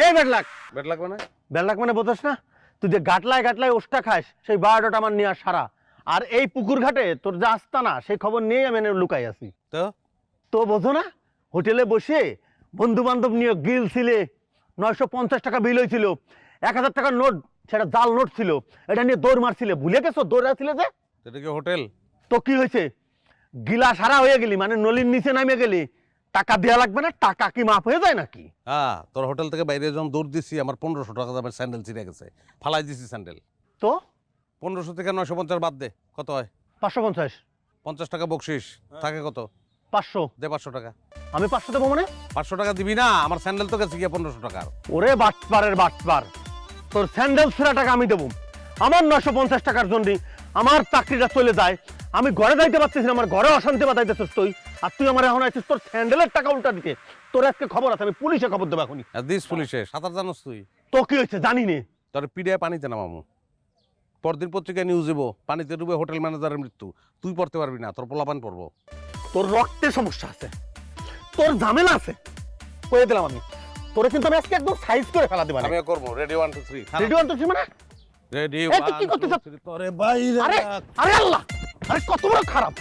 এই বেটলাক bad luck মানে বোঝস না? তুই যে গাটলায় ওষ্টা খাস সেই 12টা আমার নিয়ে সারা। আর এই পুকুর ঘাটে তোর যে আস্তানা সেই খবর নিয়েই আমি লুকাই আছি। তো বোঝো না, হোটেলে বসে বন্ধু বান্ধব নিয়ে গিলছিলে, 950 টাকা বিল হয়েছিল, 1000 টাকার নোট, সেটা জাল নোট ছিল, এটা নিয়ে দৌড় মারছিলে। ভুলে গেছো দৌড় আসছিলে যে? এটা কি হোটেল? তো কি হয়েছে, গিলা সারা হয়ে গেলি মানে নলির নিচে নামে গেলি, টাকা দেওয়া লাগবে না? টাকা কি মাফ হয়ে যায় নাকি? হ্যাঁ, তোর হোটেল থেকে বাইরে যখন দৌড় দিছি আমার 1500 টাকা দামের স্যান্ডেল ছিঁড়ে গেছে, ফালাই দিছি স্যান্ডেল। তো 1500 থেকে 950 বাদ দে, কত হয়? 550। 50 টাকা বকশিস, থাকে কত? 500 দে 500 টাকা। আমি 500 দেবো মানে? 500 টাকা দিবি না? আমার স্যান্ডেল তো গেছে গিয়ে 1500 টাকার। ওরে বাটপারের বাটপার, তোর স্যান্ডেল ছেঁড়া টাকা আমি দেবো? আমার 950 টাকার জন্য আমার চাকরিটা চলে যায়, আমি ঘরে যাইতে পারতেছি না, আমার ঘরে অশান্তি বাতাইতেছিস তুই, আর তুই আমার এখন আছিস তোর স্যান্ডেলের টাকা উল্টা দিতে। তোর আজকে খবর আছে, আমি পুলিশে খবর দেবো এখনই। দিস পুলিশে সাঁতার জানোস তুই? তো কি হয়েছে জানি নে? তোর পিডিয়া পানিতে নামামু, পরদিন পত্রিকায় নিউজ দেবো পানিতে ডুবে হোটেল ম্যানেজারের মৃত্যু। তুই পড়তে পারবি না, তোর পোলাপান পড়বো। তোর রক্তে সমস্যা আছে, তোর ঝামেলা আছে, কয়ে দিলাম আমি। তোরে কিন্তু আমি আজকে একদম সাইজ করে ফেলা দেব। আমি করবো। রেডি 1 2 3। রেডি 1 2 3 মানে? রেডি এই তুই কি করতেছ? 1 2 3। তোরে বাইরে আরে আরে আল্লাহ, আরে কত বড় খারাপ।